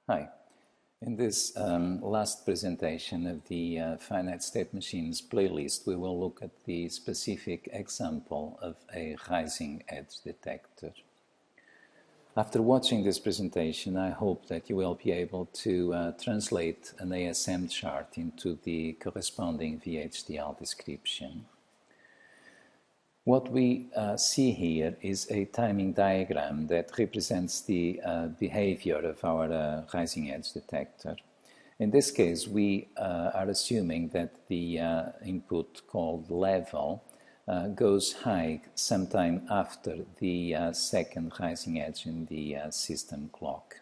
Hi. In this last presentation of the finite state machines playlist, we will look at the specific example of a rising edge detector. After watching this presentation, I hope that you will be able to translate an ASM chart into the corresponding VHDL description. What we see here is a timing diagram that represents the behavior of our rising edge detector. In this case, we are assuming that the input called level goes high sometime after the second rising edge in the system clock.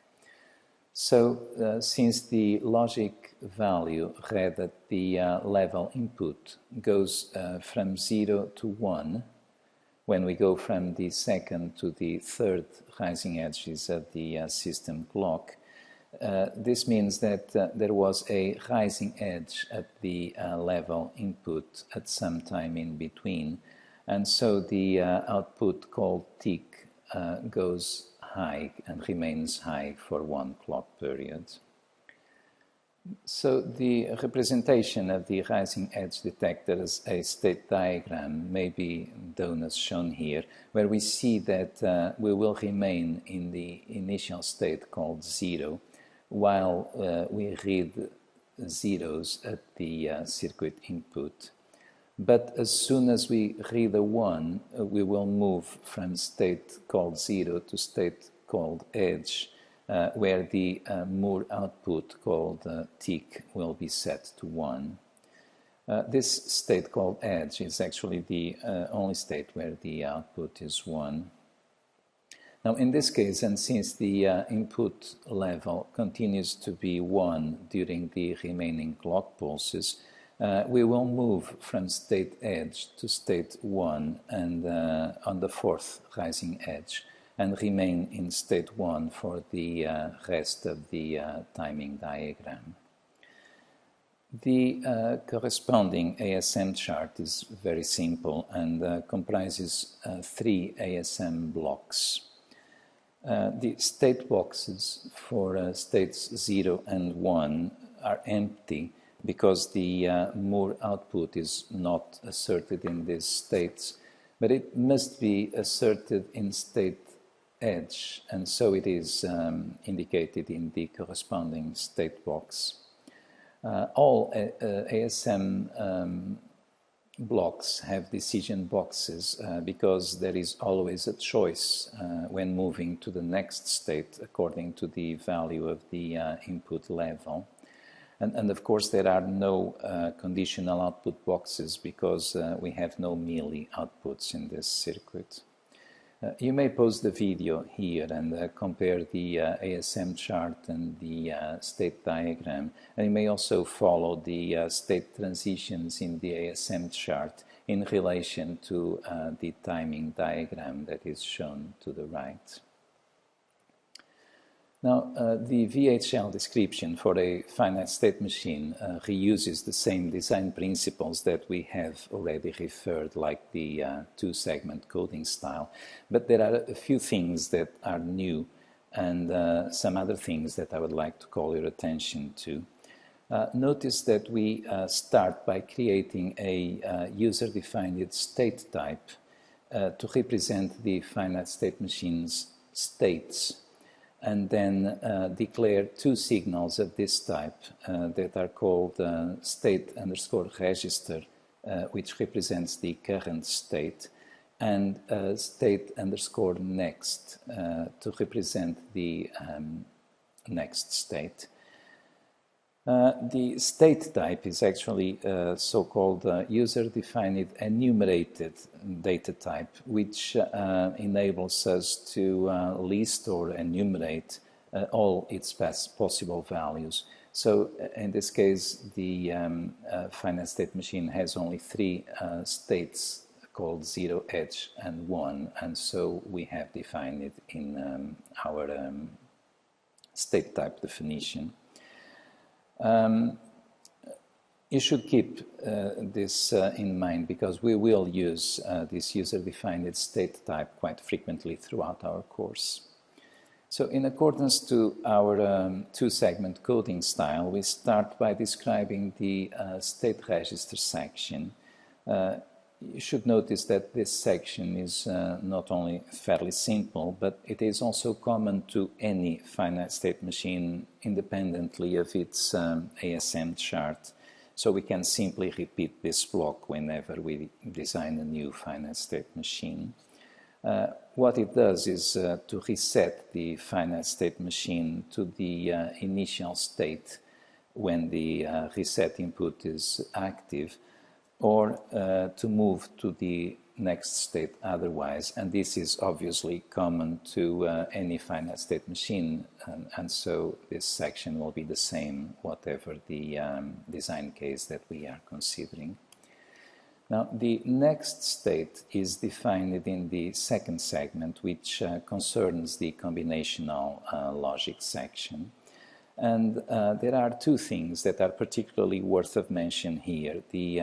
So, since the logic value read at the level input goes from 0 to 1, when we go from the second to the third rising edges of the system clock, this means that there was a rising edge at the level input at some time in between, and so the output called tick goes high and remains high for one clock period. So the representation of the rising edge detector as a state diagram may be done as shown here, where we see that we will remain in the initial state called 0, while we read zeros at the circuit input. But as soon as we read a 1, we will move from state called 0 to state called edge, where the Moore output called tick will be set to 1. This state called edge is actually the only state where the output is 1. Now in this case, and since the input level continues to be 1 during the remaining clock pulses, we will move from state edge to state 1 and on the fourth rising edge, and remain in state 1 for the rest of the timing diagram. The corresponding ASM chart is very simple and comprises 3 ASM blocks. The state boxes for states 0 and 1 are empty because the Moore output is not asserted in these states, but it must be asserted in state edge, and so it is indicated in the corresponding state box. All ASM blocks have decision boxes because there is always a choice when moving to the next state according to the value of the input level. And of course there are no conditional output boxes because we have no mealy outputs in this circuit. You may pause the video here and compare the ASM chart and the state diagram, and you may also follow the state transitions in the ASM chart in relation to the timing diagram that is shown to the right. Now, the VHDL description for a finite state machine reuses the same design principles that we have already referred, like the two-segment coding style. But there are a few things that are new and some other things that I would like to call your attention to. Notice that we start by creating a user-defined state type to represent the finite state machine's states, and then declare 2 signals of this type that are called state underscore register, which represents the current state, and state underscore next to represent the next state. The state type is actually so-called user-defined enumerated data type, which enables us to list or enumerate all its possible values. So in this case, the finite state machine has only 3 states called 0, edge, and 1, and so we have defined it in our state type definition. You should keep this in mind because we will use this user-defined state type quite frequently throughout our course. So in accordance to our two-segment coding style, we start by describing the state register section. You should notice that this section is not only fairly simple, but it is also common to any finite state machine independently of its ASM chart. So we can simply repeat this block whenever we design a new finite state machine. What it does is to reset the finite state machine to the initial state when the reset input is active, or to move to the next state otherwise. And this is obviously common to any finite state machine, and so this section will be the same whatever the design case that we are considering. Now, the next state is defined in the second segment, which concerns the combinational logic section. And there are two things that are particularly worth of mention here. The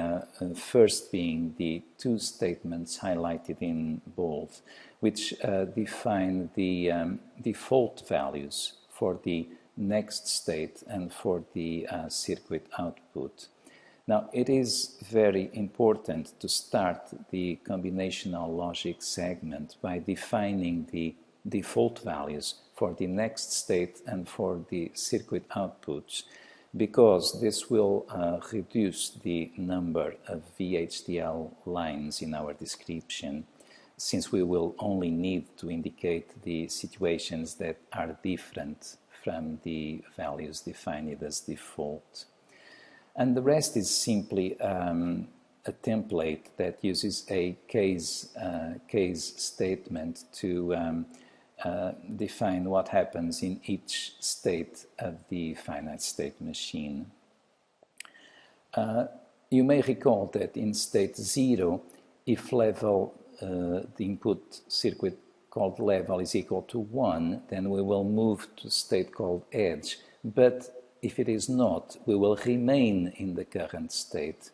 first being the two statements highlighted in bold, which define the default values for the next state and for the circuit output. Now, it is very important to start the combinational logic segment by defining the default values for the next state and for the circuit outputs, because this will reduce the number of VHDL lines in our description, since we will only need to indicate the situations that are different from the values defined as default. And the rest is simply a template that uses a case statement to define what happens in each state of the finite state machine. You may recall that in state 0, if level, the input circuit called level is equal to 1, then we will move to state called edge. But if it is not, we will remain in the current state.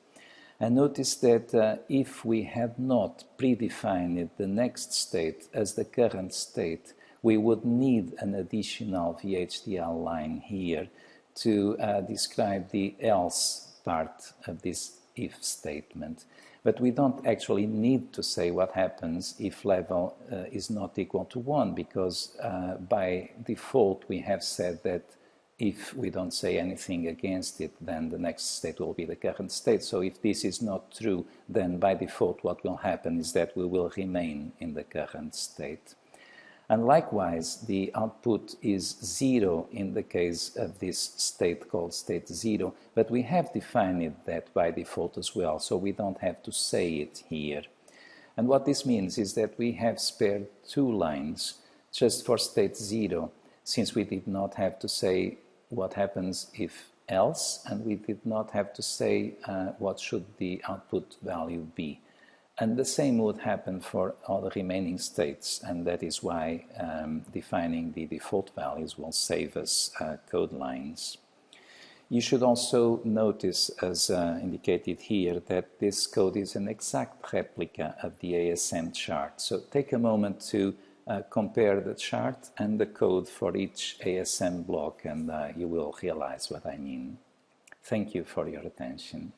And notice that if we had not predefined the next state as the current state, we would need an additional VHDL line here to describe the else part of this if statement. But we don't actually need to say what happens if level is not equal to 1, because by default we have said that if we don't say anything against it, then the next state will be the current state. So if this is not true, then by default what will happen is that we will remain in the current state. And likewise, the output is 0 in the case of this state called state 0, but we have defined that by default as well, so we don't have to say it here. And what this means is that we have spared 2 lines just for state 0, since we did not have to say what happens if else, and we did not have to say what should the output value be. And the same would happen for all the remaining states, and that is why defining the default values will save us code lines. You should also notice, as indicated here, that this code is an exact replica of the ASM chart. So take a moment to compare the chart and the code for each ASM block, and you will realize what I mean. Thank you for your attention.